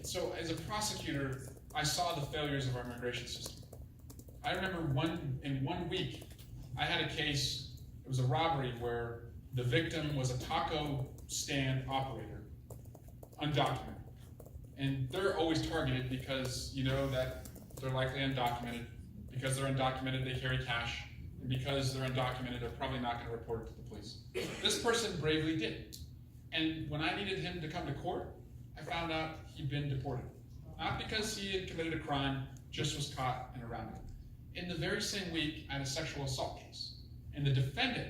so as a prosecutor, I saw the failures of our immigration system. I remember in 1 week, I had a case, it was a robbery where the victim was a taco stand operator, undocumented. And they're always targeted because you know that they're likely undocumented. Because they're undocumented, they carry cash. And because they're undocumented, they're probably not going to report it to the police. This person bravely did. And when I needed him to come to court, I found out he'd been deported. Not because he had committed a crime, just was caught and arrested. In the very same week, I had a sexual assault case. And the defendant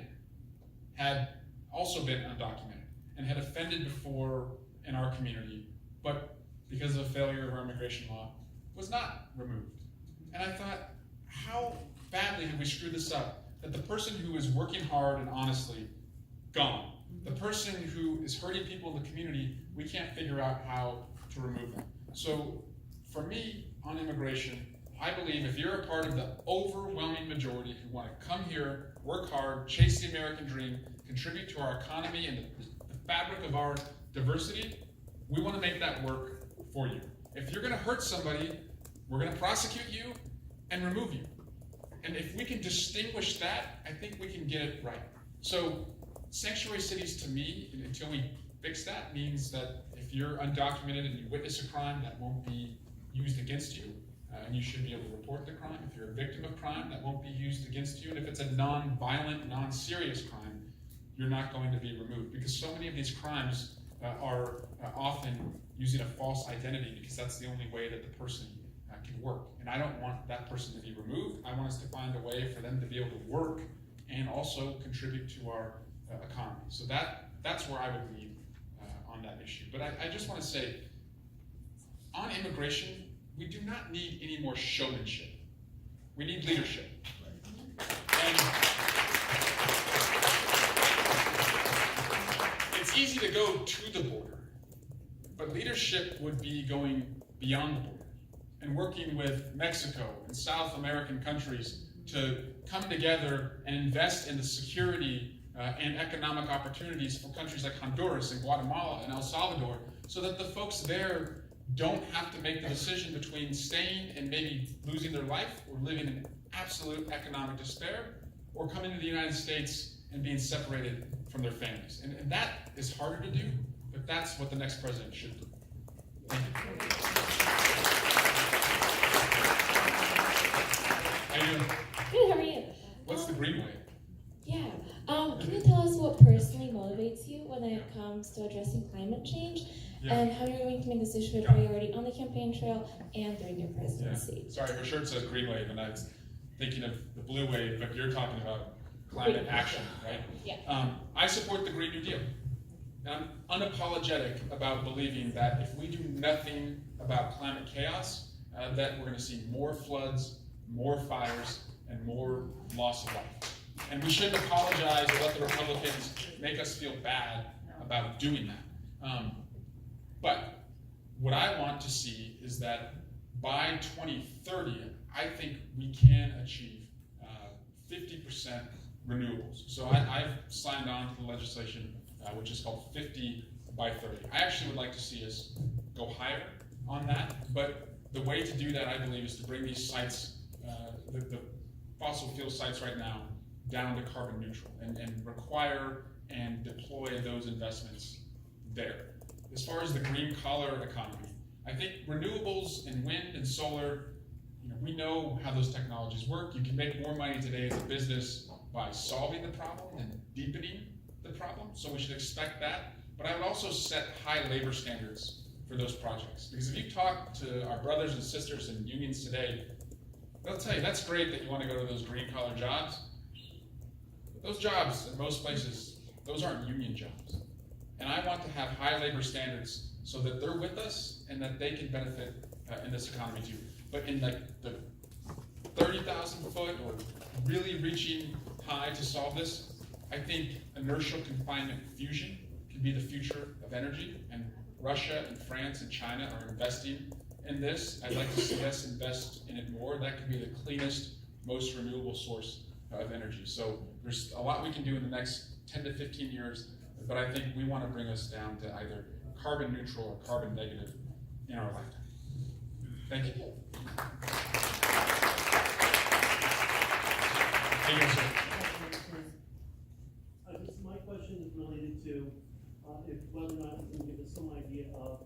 had also been undocumented and had offended before in our community, but because of a failure of our immigration law, was not removed. And I thought, how badly have we screwed this up that the person who is working hard and honestly, gone. The person who is hurting people in the community, we can't figure out how to remove them. So for me, on immigration, I believe if you're a part of the overwhelming majority who want to come here, work hard, chase the American dream, contribute to our economy and the fabric of our diversity, we want to make that work for you. If you're going to hurt somebody, we're going to prosecute you and remove you. And if we can distinguish that, I think we can get it right. So sanctuary cities, to me, until we fix that, means that if you're undocumented and you witness a crime, that won't be used against you. And you should be able to report the crime. If you're a victim of crime, that won't be used against you. And if it's a non-violent, non-serious crime, you're not going to be removed. Because so many of these crimes are often using a false identity because that's the only way that the person can work. And I don't want that person to be removed. I want us to find a way for them to be able to work and also contribute to our economy. So that's where I would lead on that issue. But I just want to say, on immigration, we do not need any more showmanship. We need leadership. And it's easy to go to the border, but leadership would be going beyond the border and working with Mexico and South American countries to come together and invest in the security and economic opportunities for countries like Honduras and Guatemala and El Salvador, so that the folks there don't have to make the decision between staying and maybe losing their life or living in absolute economic despair, or coming to the United States and being separated from their families. And that is harder to do, but that's what the next president should do. Thank you. How you doing? Good, how are you? What's the green way? Yeah. Can you tell us what personally motivates you when it comes to addressing climate change, and how you're going to make this issue a priority on the campaign trail and during your presidency? Yeah. Sorry, her shirt says green wave, and I was thinking of the blue wave, but you're talking about climate action, right? Yeah. I support the Green New Deal. And I'm unapologetic about believing that if we do nothing about climate chaos, that we're going to see more floods, more fires, and more loss of life. And we shouldn't apologize or let the Republicans make us feel bad about doing that. But what I want to see is that by 2030, I think we can achieve 50% renewables. So I've signed on to the legislation, which is called 50 by 30. I actually would like to see us go higher on that, but the way to do that, I believe, is to bring these sites, the fossil fuel sites right now, down to carbon neutral and require and deploy those investments there. As far as the green collar economy, I think renewables and wind and solar, we know how those technologies work. You can make more money today as a business by solving the problem and deepening the problem, so we should expect that. But I would also set high labor standards for those projects. Because if you talk to our brothers and sisters in unions today, they'll tell you, that's great that you want to go to those green collar jobs. But those jobs in most places, those aren't union jobs. And I want to have high labor standards so that they're with us and that they can benefit in this economy too. But in the 30,000 foot or really reaching high to solve this, I think inertial confinement fusion can be the future of energy, and Russia and France and China are investing in this. I'd like to see us invest in it more. That could be the cleanest, most renewable source of energy. So there's a lot we can do in the next 10 to 15 years, but I think we want to bring us down to either carbon neutral or carbon negative in our lifetime. Thank you. Thank you, sir. My question is related to if whether or not you can give us some idea of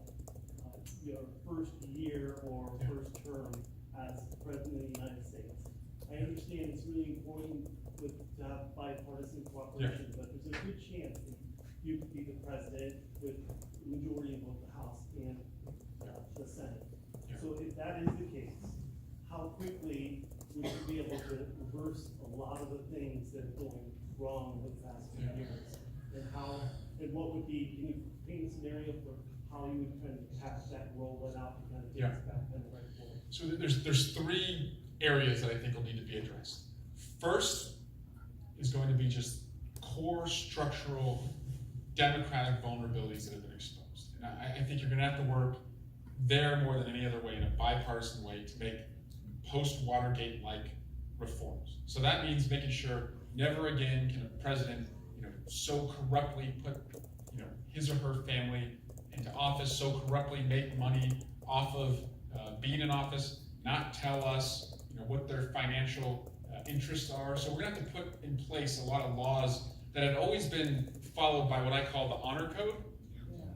your first year or first term as President of the United States. I understand it's really important to have bipartisan cooperation, but there's a good chance that you could be the president with the majority of both the House and the Senate. Yeah. So if that is the case, how quickly would you be able to reverse a lot of the things that are going wrong over the past few years? And what would be, can you paint a scenario for how you would kind of have that roll it out and kind of get us back on the right forward? So there's three areas that I think will need to be addressed. First is going to be just core structural democratic vulnerabilities that have been exposed. And I think you're going to have to work there more than any other way, in a bipartisan way, to make post-Watergate-like reforms. So that means making sure never again can a president, so corruptly put, his or her family into office, so corruptly make money off of being in office, not tell us, what their financial interests are. So we're gonna have to put in place a lot of laws that had always been followed by what I call the honor code.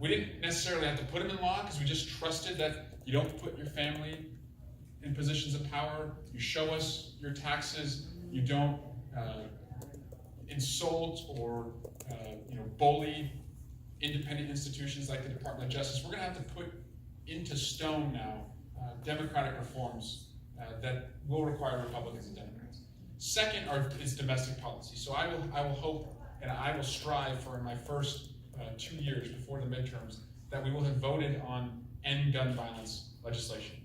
We didn't necessarily have to put them in law because we just trusted that you don't put your family in positions of power, you show us your taxes, you don't insult or bully independent institutions like the Department of Justice. We're going to have to put into stone now democratic reforms that will require Republicans and Democrats. Second is domestic policy. So I will hope and I will strive for, in my first 2 years before the midterms, that we will have voted on end gun violence legislation,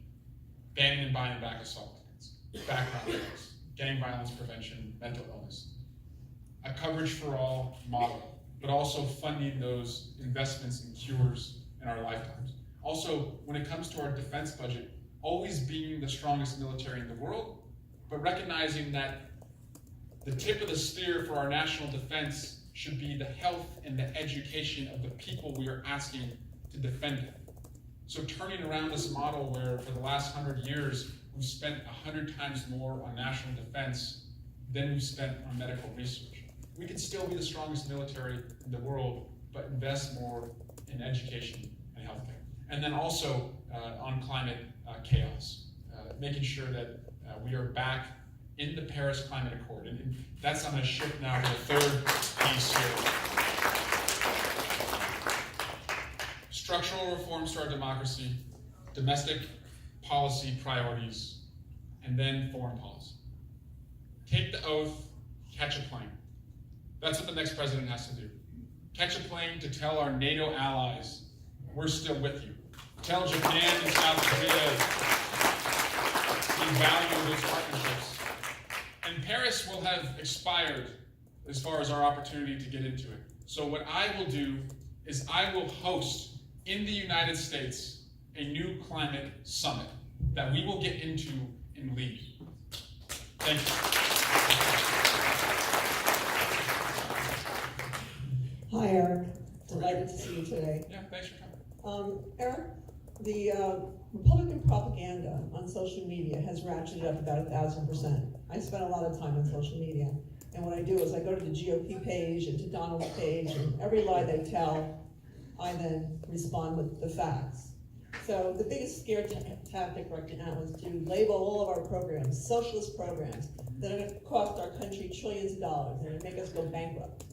banning and buying back assault weapons, background checks, gang violence prevention, mental illness, a coverage for all model, but also funding those investments in cures in our lifetimes. Also, when it comes to our defense budget, always being the strongest military in the world, but recognizing that the tip of the spear for our national defense should be the health and the education of the people we are asking to defend it. So turning around this model where for the last 100 years, we've spent 100 times more on national defense than we've spent on medical research. We can still be the strongest military in the world, but invest more in education and healthcare. And then also on climate chaos, making sure that we are back in the Paris Climate Accord. And that's, I'm going to shift now to the third piece here. Structural reforms to our democracy, domestic policy priorities, and then foreign policy. Take the oath, catch a plane. That's what the next president has to do. Catch a plane to tell our NATO allies, we're still with you. Tell Japan and South Korea we value those partnerships. And Paris will have expired as far as our opportunity to get into it. So what I will do is I will host in the United States a new climate summit that we will get into and lead. Thank you. Hi, Eric. Delighted to see you today. Yeah, thanks for coming. Eric, the Republican propaganda on social media has ratcheted up about 1,000%. I spend a lot of time on social media, and what I do is I go to the GOP page and to Donald's page, and every lie they tell, I then respond with the facts. So the biggest scare tactic right now is to label all of our programs, socialist programs, that are going to cost our country trillions of dollars and make us go bankrupt.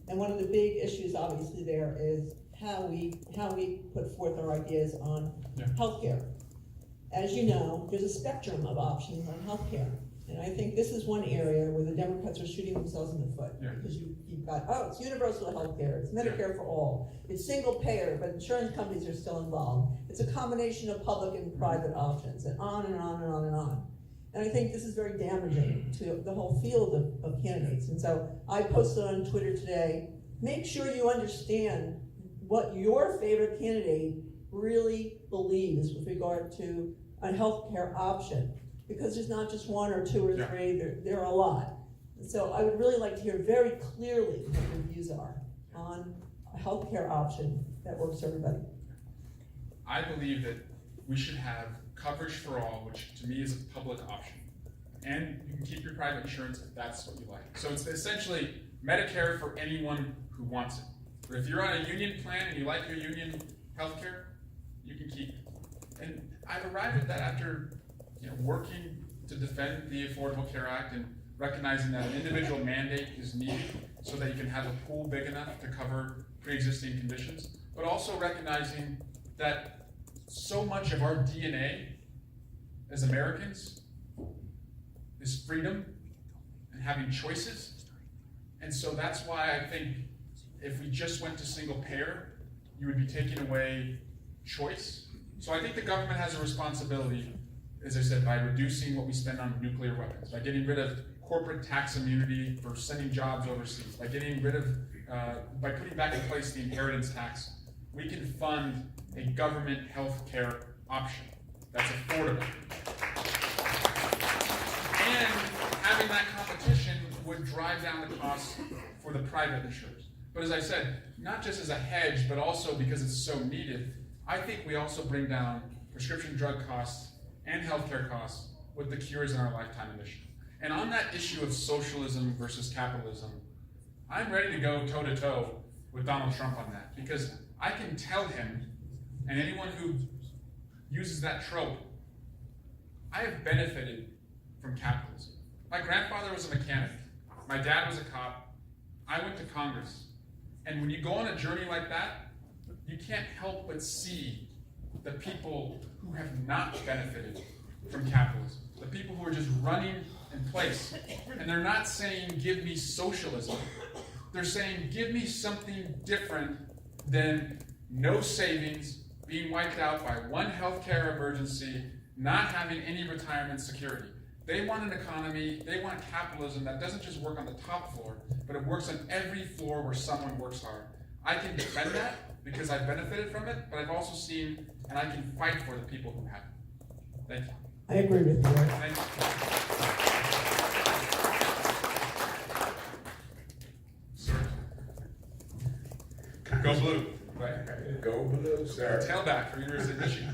And one of the big issues, obviously, there is how we put forth our ideas on healthcare. As you know, there's a spectrum of options on healthcare, and I think this is one area where the Democrats are shooting themselves in the foot because you've got it's universal healthcare, it's Medicare for all, it's single payer, but insurance companies are still involved. It's a combination of public and private options, and on and on and on and on. And I think this is very damaging to the whole field of candidates. And so I posted on Twitter today, make sure you understand what your favorite candidate really believes with regard to a healthcare option, because there's not just one or two or three, there are a lot. And so I would really like to hear very clearly what your views are on a healthcare option that works for everybody. I believe that we should have coverage for all, which to me is a public option. And you can keep your private insurance if that's what you like. So it's essentially Medicare for anyone who wants it. But if you're on a union plan and you like your union healthcare, you can keep it. And I've arrived at that after working to defend the Affordable Care Act and recognizing that an individual mandate is needed so that you can have a pool big enough to cover pre-existing conditions, but also recognizing that so much of our DNA as Americans is freedom and having choices. And so that's why I think if we just went to single payer, you would be taking away choice. So I think the government has a responsibility, as I said, by reducing what we spend on nuclear weapons, by getting rid of corporate tax immunity for sending jobs overseas, by getting rid of, by putting back in place the inheritance tax. We can fund a government health care option that's affordable. And having that competition would drive down the costs for the private insurers. But as I said, not just as a hedge, but also because it's so needed, I think we also bring down prescription drug costs and healthcare costs with the Cures in Our Lifetime initiative. And on that issue of socialism versus capitalism, I'm ready to go toe-to-toe with Donald Trump on that, because I can tell him, and anyone who uses that trope, I have benefited from capitalism. My grandfather was a mechanic. My dad was a cop. I went to Congress. And when you go on a journey like that, you can't help but see the people who have not benefited from capitalism. The people who are just running in place. And they're not saying, give me socialism. They're saying, give me something different than no savings, being wiped out by one healthcare emergency, not having any retirement security. They want an economy, they want capitalism that doesn't just work on the top floor, but it works on every floor where someone works hard. I can defend that because I've benefited from it, but I've also seen, and I can fight for the people who haven't. Thank you. I agree with you. Thank you. Sir. Go blue. Right. Go blue, sir. Tailback for University of Michigan.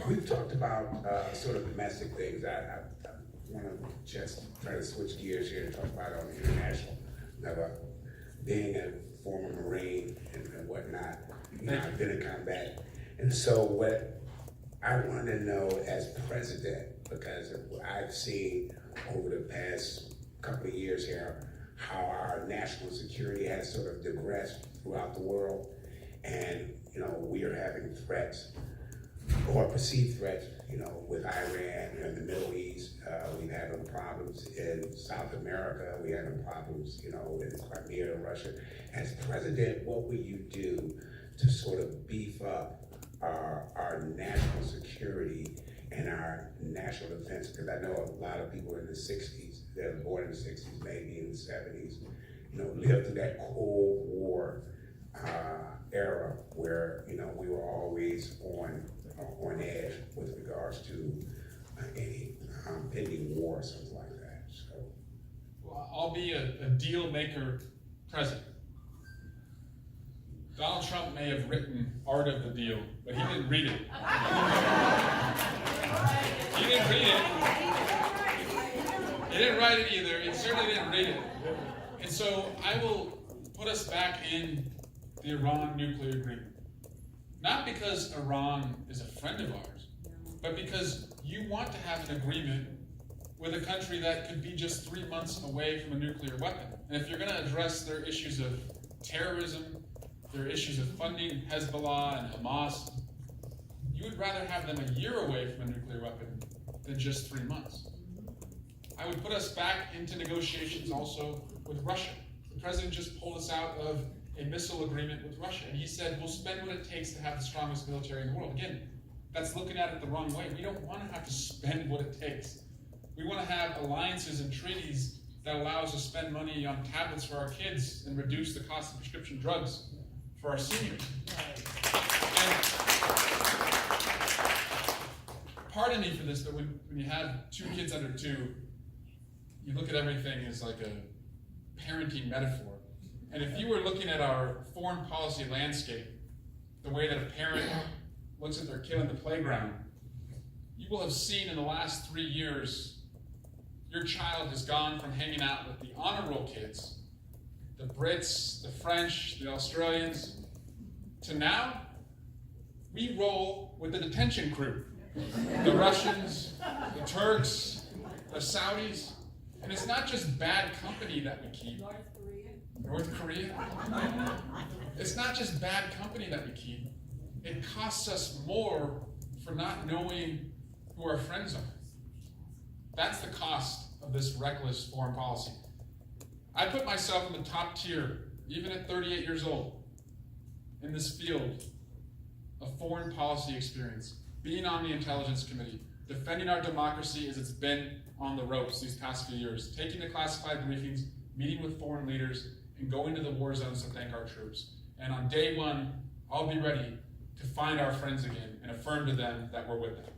We've talked about sort of domestic things. I want to just try to switch gears here and talk about on the international level. Being a former Marine and whatnot, I've been in combat. And so what I want to know as president, because I've seen over the past couple of years here, how our national security has sort of digressed throughout the world. And, we are having threats or perceived threats, with Iran in the Middle East. We've had some problems in South America. We had some problems, in Crimea, Russia. As president, what will you do to sort of beef up our national security and our national defense? Because I know a lot of people in the 60s, that were born in the 60s, maybe in the 70s, lived through that Cold War era where, we were always on edge with regards to any pending war or something like that. So, Well, I'll be a deal maker president. Donald Trump may have written Art of the Deal, but he didn't read it. He didn't read it. He didn't write it either. He certainly didn't read it. And so I will put us back in the Iran nuclear agreement. Not because Iran is a friend of ours, but because you want to have an agreement with a country that could be just 3 months away from a nuclear weapon. And if you're going to address their issues of terrorism, their issues of funding Hezbollah and Hamas, you would rather have them a year away from a nuclear weapon than just 3 months. I would put us back into negotiations also with Russia. The president just pulled us out of a missile agreement with Russia, and he said, we'll spend what it takes to have the strongest military in the world. Again, that's looking at it the wrong way. We don't want to have to spend what it takes. We want to have alliances and treaties that allow us to spend money on tablets for our kids and reduce the cost of prescription drugs for our seniors. And pardon me for this, but when you have 2 kids under 2, you look at everything as like a parenting metaphor. And if you were looking at our foreign policy landscape the way that a parent looks at their kid on the playground, you will have seen in the last 3 years, your child has gone from hanging out with the honor roll kids, the Brits, the French, the Australians, to now, we roll with the detention crew. The Russians, the Turks, the Saudis, and it's not just bad company that we keep. North Korea. It's not just bad company that we keep. It costs us more for not knowing who our friends are. That's the cost of this reckless foreign policy. I put myself in the top tier, even at 38 years old, in this field of foreign policy experience, being on the Intelligence Committee, defending our democracy as it's been on the ropes these past few years, taking the classified briefings, meeting with foreign leaders, and going to the war zones to thank our troops. And on day one, I'll be ready to find our friends again and affirm to them that we're with them.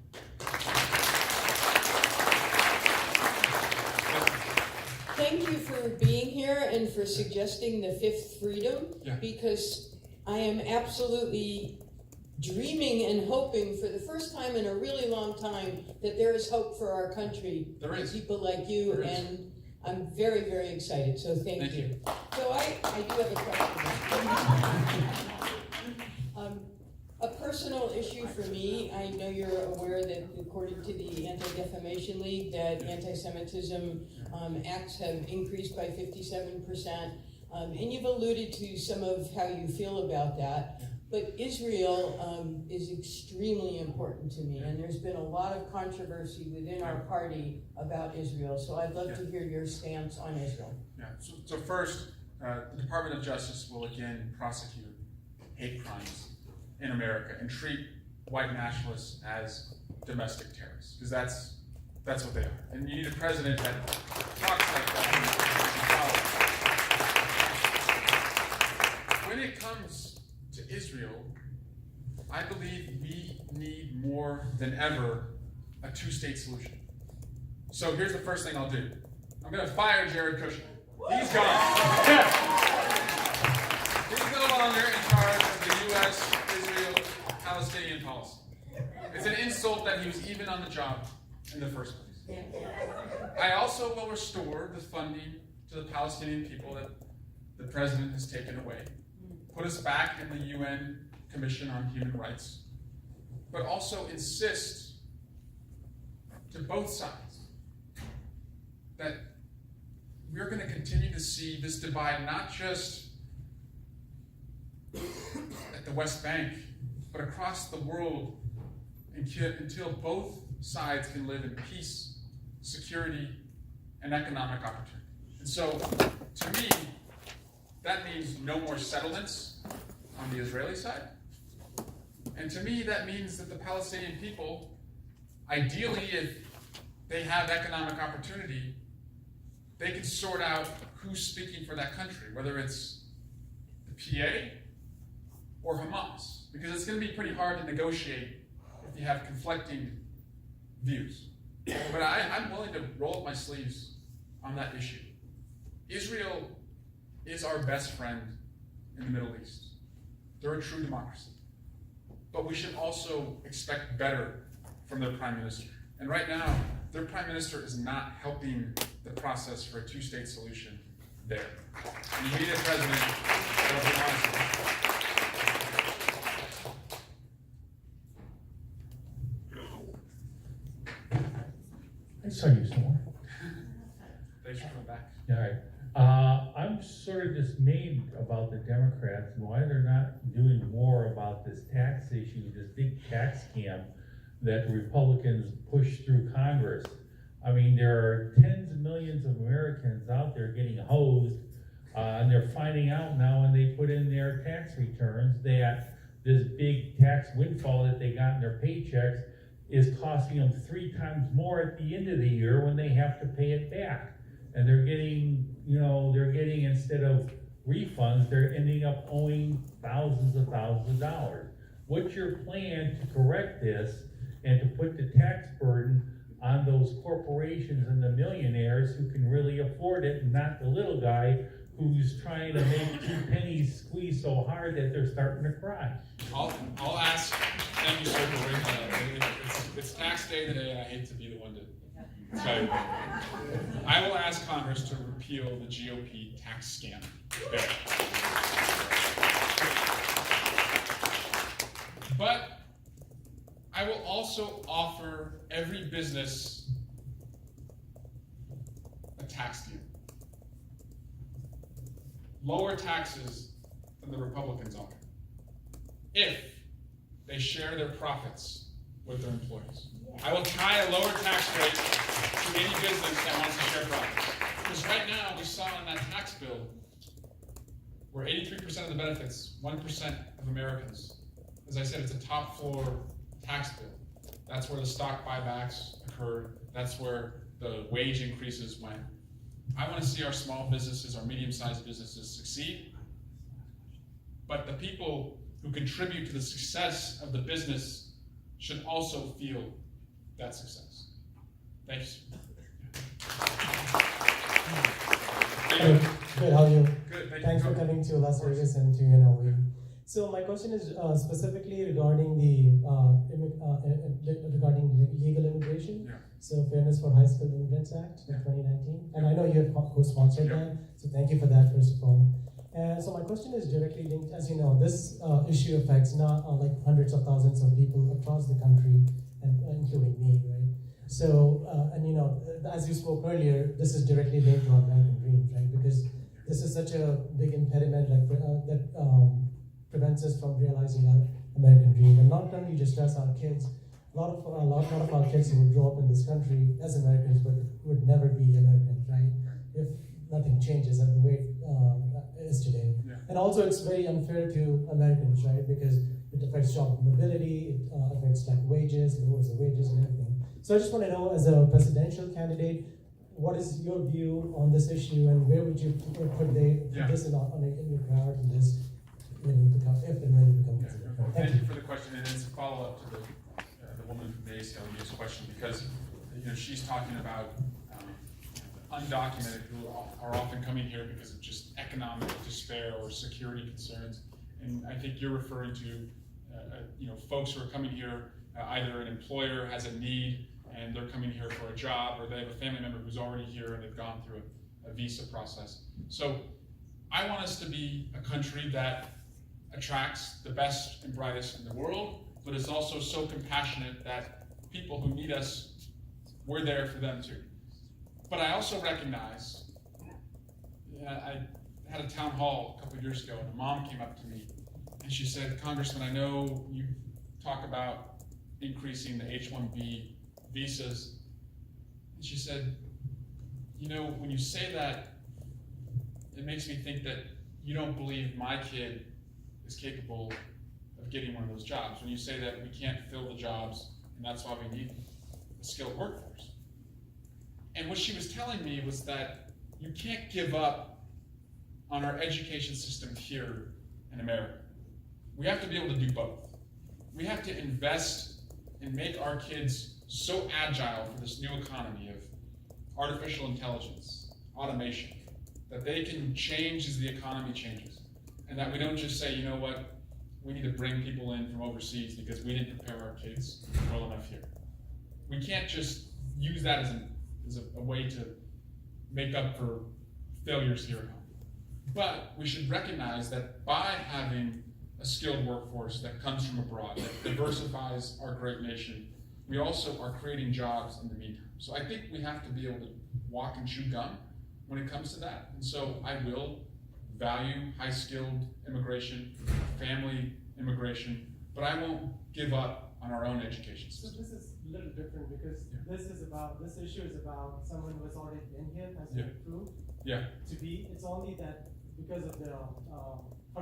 Thank you for being here and for suggesting the fifth freedom, Yeah. because I am absolutely dreaming and hoping for the first time in a really long time that there is hope for our country. There is. People like you, There is. and I'm very, very excited, so thank you. So I do have a question. A personal issue for me, I know you're aware that according to the Anti-Defamation League, that anti-Semitism acts have increased by 57%. And you've alluded to some of how you feel about that. But Israel is extremely important to me, and there's been a lot of controversy within our party about Israel. So I'd love to hear your stance on Israel. Yeah. So first, the Department of Justice will again prosecute hate crimes in America and treat white nationalists as domestic terrorists, because that's what they are. And you need a president that talks like that. When it comes to Israel, I believe we need more than ever a two-state solution. So here's the first thing I'll do. I'm going to fire Jared Kushner. He's gone. He's no longer in charge of the U.S. Israel-Palestinian policy. It's an insult that he was even on the job in the first place. I also will restore the funding to the Palestinian people that the president has taken away, put us back in the UN Commission on Human Rights, but also insist to both sides that we're going to continue to see this divide not just at the West Bank, but across the world until both sides can live in peace, security, and economic opportunity. And so, to me, that means no more settlements on the Israeli side. And to me, that means that the Palestinian people, ideally, if they have economic opportunity, they can sort out who's speaking for that country, whether it's the PA or Hamas, because it's going to be pretty hard to negotiate if you have conflicting views. But I'm willing to roll up my sleeves on that issue. Israel is our best friend in the Middle East. They're a true democracy. But we should also expect better from their prime minister. And right now, their prime minister is not helping the process for a two-state solution there. And you need a president that will be honest. I saw you somewhere. Thanks for coming back. All right. I'm sort of dismayed about the Democrats and why they're not doing more about this tax issue, this big tax scam that the Republicans push through Congress. I mean, there are tens of millions of Americans out there getting hosed, and they're finding out now when they put in their tax returns that this big tax windfall that they got in their paychecks is costing them 3 times more at the end of the year when they have to pay it back. And they're getting, instead of refunds, they're ending up owing thousands of dollars. What's your plan to correct this and to put the tax burden on those corporations and the millionaires who can really afford it, and not the little guy who's trying to make 2 pennies squeeze so hard that they're starting to cry? I'll ask, thank you, sir, for bringing that up. It's tax day today, and I hate to be the one to tell you. I will ask Congress to repeal the GOP tax scam bill. But I will also offer every business a tax deal. Lower taxes than the Republicans offer, if they share their profits with their employees. I will tie a lower tax rate to any business that wants to share profits. Because right now, we saw in that tax bill where 83% of the benefits, 1% of Americans. As I said, it's a top floor tax bill. That's where the stock buybacks occurred. That's where the wage increases went. I want to see our small businesses, our medium-sized businesses succeed. But the people who contribute to the success of the business should also feel that success. Thank you, sir. Good, how are you? Good, thank you. Thanks for coming to Las Vegas and to UNLV. So my question is specifically regarding regarding legal immigration. Yeah. So Fairness for High Skilled Immigrants Act of 2019, and I know you have co-sponsored that, so thank you for that first of all. And so my question is directly linked, as you know, this issue affects not like hundreds of thousands of people across the country, and including me, right? So, and you know, as you spoke earlier, this is directly linked to our American dream, right? Because this is such a big impediment that prevents us from realizing our American dream, and not only just us, our kids. A lot of our kids who would grow up in this country as Americans, but would never be Americans, right? If nothing changes the way it is today. Yeah. And also, it's very unfair to Americans, right? Because it affects job mobility, it affects like wages, it lowers the wages and everything. So I just want to know, as a presidential candidate, what is your view on this issue, and where would you put this on your priority list when you become, if and when you become president? Thank you for the question, and it's a follow-up to the woman from the ACLU's question, because she's talking about undocumented who are often coming here because of just economic despair or security concerns, and I think you're referring to folks who are coming here, either an employer has a need and they're coming here for a job, or they have a family member who's already here and they've gone through a visa process. So I want us to be a country that attracts the best and brightest in the world, but is also so compassionate that people who need us, we're there for them too. But I also recognize, I had a town hall a couple of years ago, and a mom came up to me and she said, "Congressman, I know you talk about increasing the H-1B visas." And she said, when you say that, it makes me think that you don't believe my kid is capable of getting one of those jobs. When you say that we can't fill the jobs, and that's why we need a skilled workforce. And what she was telling me was that you can't give up on our education system here in America. We have to be able to do both. We have to invest and make our kids so agile for this new economy of artificial intelligence, automation, that they can change as the economy changes. And that we don't just say, you know what, we need to bring people in from overseas because we didn't prepare our kids well enough here. We can't just use that as a way to make up for failures here at home. But we should recognize that by having a skilled workforce that comes from abroad, that diversifies our great nation, we also are creating jobs in the meantime. So I think we have to be able to walk and chew gum when it comes to that. And so I will value high-skilled immigration, family immigration, but I won't give up on our own education So system. this is a little different because this issue is about someone who has already been here, has been approved to be. It's only that because of the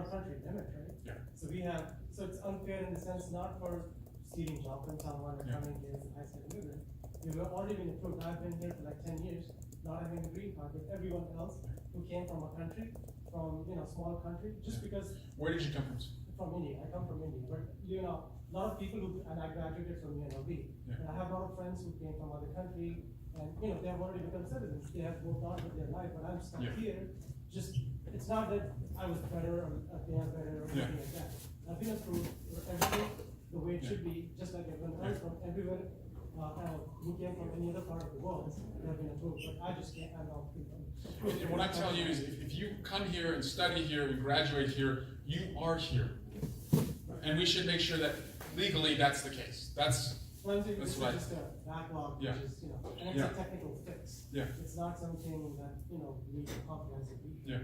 country limit, right? Yeah. So it's unfair in the sense not for stealing job from someone or coming here as a high skilled immigrant. You've already been approved. I've been here for like 10 years, not having a green card, but everyone else who came from a country, from small country, just because. Where did you come from? From India. I come from India, but a lot of people and I graduated from UNLV, and I have a lot of friends who came from other country, and they have already become citizens. They have moved on with their life, but I'm stuck here. Just it's not that I was better or they are better or anything like that. I've been approved. everything the way it should be, just like everyone else from everywhere, who came from any other part of the world, they have been approved, but I just can't, I'm not. And what I tell you is, if you come here and study here and graduate here, you are here. And we should make sure that legally that's the case. That's Well, I'm saying this is right. just a backlog, Yeah. which is, and it's Yeah. a technical fix. Yeah. It's not something that, needs a comprehensive review. Yeah.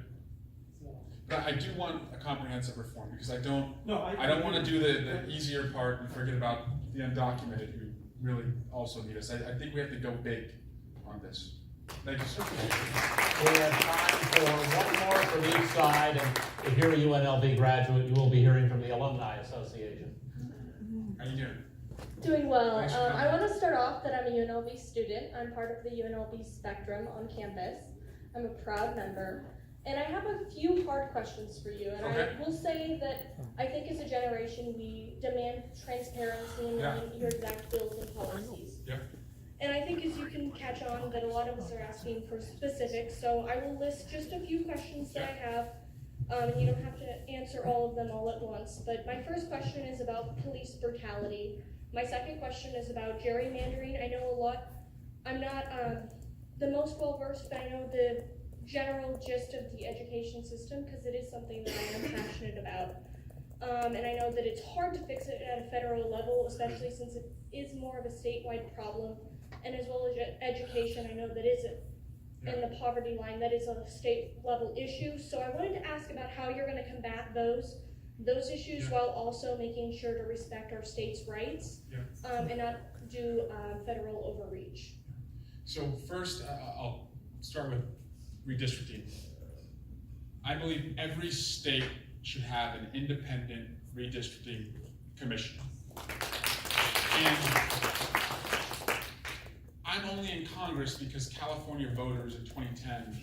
So, But I do want a comprehensive reform, because I don't want to agree. do the easier part and forget about the undocumented who really also need us. I think we have to go big on this. Thank you, sir. We have time for one more from each side, and if you're a UNLV graduate, you will be hearing from the Alumni Association. How you doing? Doing well. Thanks for coming. I want to start off that I'm a UNLV student. I'm part of the UNLV spectrum on campus. I'm a proud member. And I have a few hard questions for you. And Okay. I will say that I think as a generation, we demand transparency in Yeah. your exact bills and policies. Yeah. And I think as you can catch on that a lot of us are asking for specifics. So I will list just a few questions that I have. And you don't have to answer all of them all at once. But my first question is about police brutality. My second question is about gerrymandering. I know a lot, I'm not the most well versed, but I know the general gist of the education system because it is something that I am passionate about. And I know that it's hard to fix it at a federal level, especially since it is more of a statewide problem. And as well as education, I know that is in the poverty line, that is a state level issue. So I wanted to ask about how you're going to combat those issues while also making sure to respect our state's rights and not do federal overreach. So first, I'll start with redistricting. I believe every state should have an independent redistricting commission. And I'm only in Congress because California voters in 2010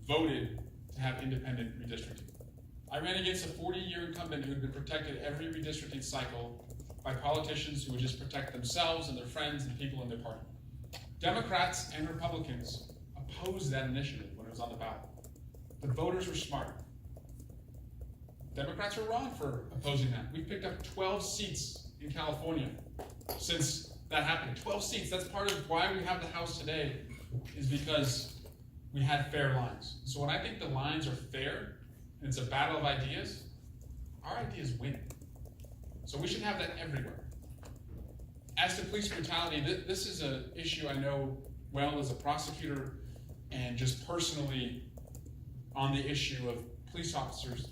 voted to have independent redistricting. I ran against a 40-year incumbent who had been protected every redistricting cycle by politicians who would just protect themselves and their friends and people in their party. Democrats and Republicans opposed that initiative when it was on the ballot. The voters were smart. Democrats were wrong for opposing that. We've picked up 12 seats in California since that happened. 12 seats. That's part of why we have the House today, is because we had fair lines. So when I think the lines are fair, and it's a battle of ideas, our ideas win. So we should have that everywhere. As to police brutality, this is an issue I know well as a prosecutor and just personally on the issue of police officers.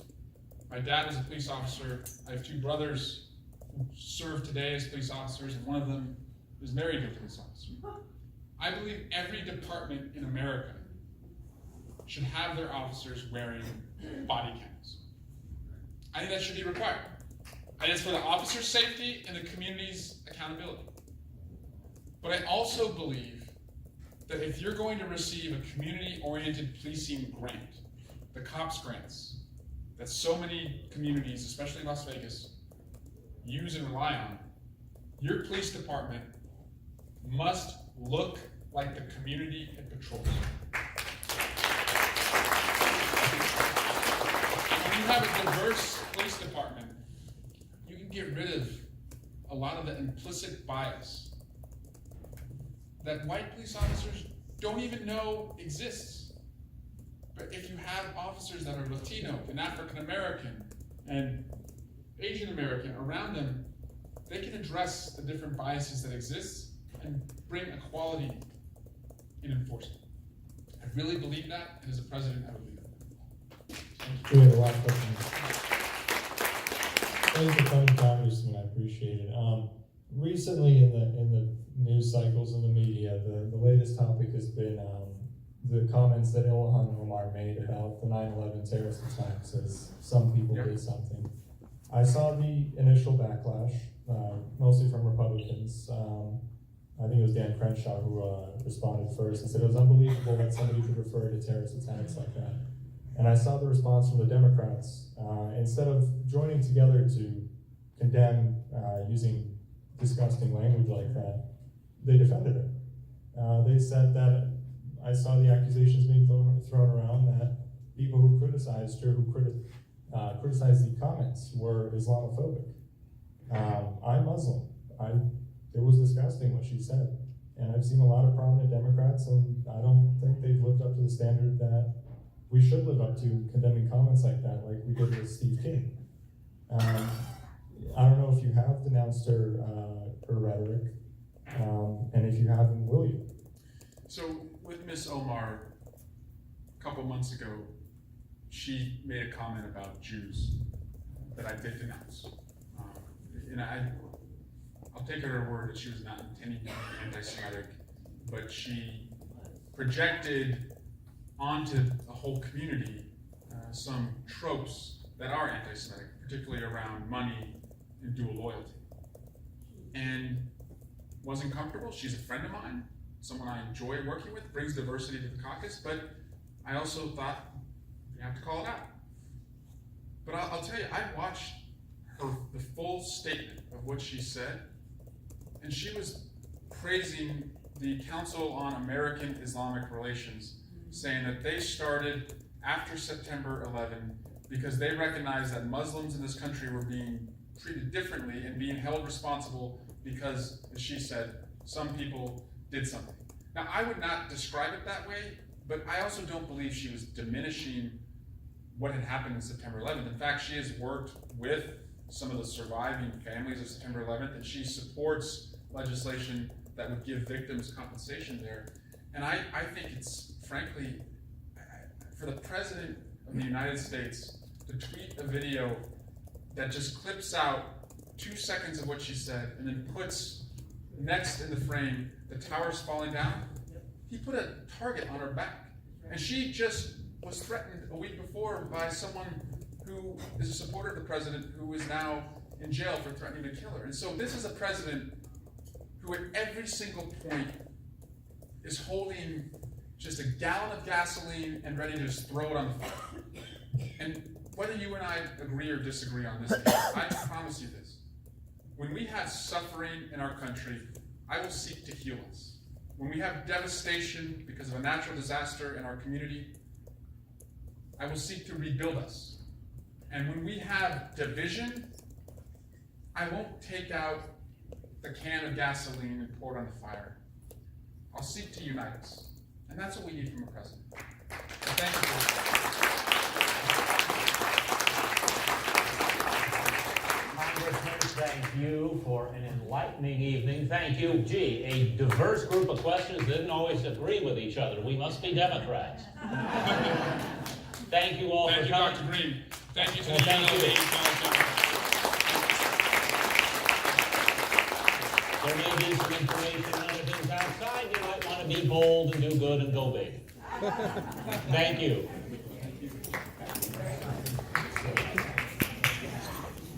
My dad was a police officer. I have two brothers who serve today as police officers, and one of them is married to a police officer. I believe every department in America should have their officers wearing body cams. I think that should be required. And it's for the officer's safety and the community's accountability. But I also believe that if you're going to receive a community-oriented policing grant, the COPS grants, that so many communities, especially Las Vegas, use and rely on, your police department must look like the community it patrols. When you have a diverse police department, you can get rid of a lot of the implicit bias that white police officers don't even know exists. But if you have officers that are Latino and African American and Asian American around them, they can address the different biases that exist and bring equality in enforcement. I really believe that, and as a president, I believe that. Thank you. We have a lot of questions. Thank you for coming, Congressman. I appreciate it. Recently, in the news cycles in the media, the latest topic has been the comments that Ilhan Omar made about the 9/11 terrorist attacks, as some people did something. I saw the initial backlash, mostly from Republicans. I think it was Dan Crenshaw who responded first and said it was unbelievable that somebody could refer to terrorist attacks like that. And I saw the response from the Democrats. Instead of joining together to condemn using disgusting language like that, they defended it. They said that I saw the accusations being thrown around that people who criticized her, who criticized the comments, were Islamophobic. I'm Muslim. It was disgusting what she said. And I've seen a lot of prominent Democrats, and I don't think they've lived up to the standard that we should live up to, condemning comments like that, like we did with Steve King. I don't know if you have denounced her rhetoric, and if you haven't, will you? So with Miss Omar, a couple months ago, she made a comment about Jews that I did denounce. And I'll take her word that she was not intending to be anti-Semitic, but she projected onto the whole community some tropes that are anti-Semitic, particularly around money and dual loyalty. And wasn't comfortable. She's a friend of mine, someone I enjoy working with, brings diversity to the caucus, but I also thought you have to call it out. But I'll tell you, I watched the full statement of what she said, and she was praising the Council on American Islamic Relations, saying that they started after September 11 because they recognized that Muslims in this country were being treated differently and being held responsible because, as she said, some people did something. Now, I would not describe it that way, but I also don't believe she was diminishing what had happened in September 11th. In fact, she has worked with some of the surviving families of September 11th, and she supports legislation that would give victims compensation there. And I think it's, frankly, for the President of the United States to tweet a video that just clips out 2 seconds of what she said and then puts next in the frame the towers falling down, he put a target on her back. And she just was threatened a week before by someone who is a supporter of the president who is now in jail for threatening to kill her. And so this is a president who at every single point is holding just a gallon of gasoline and ready to just throw it on the fire. And whether you and I agree or disagree on this, I promise you this. When we have suffering in our country, I will seek to heal us. When we have devastation because of a natural disaster in our community, I will seek to rebuild us. And when we have division, I won't take out the can of gasoline and pour it on the fire. I'll seek to unite us. And that's what we need from a president. So thank you. Congressman, thank you for an enlightening evening. Thank you. Gee, a diverse group of questions didn't always agree with each other. We must be Democrats. Thank you all for coming. Thank you, Dr. Green. Thank you to the Thank you. UNLV. There may be some information on other things outside. You might want to be bold and do good and go big. Thank you.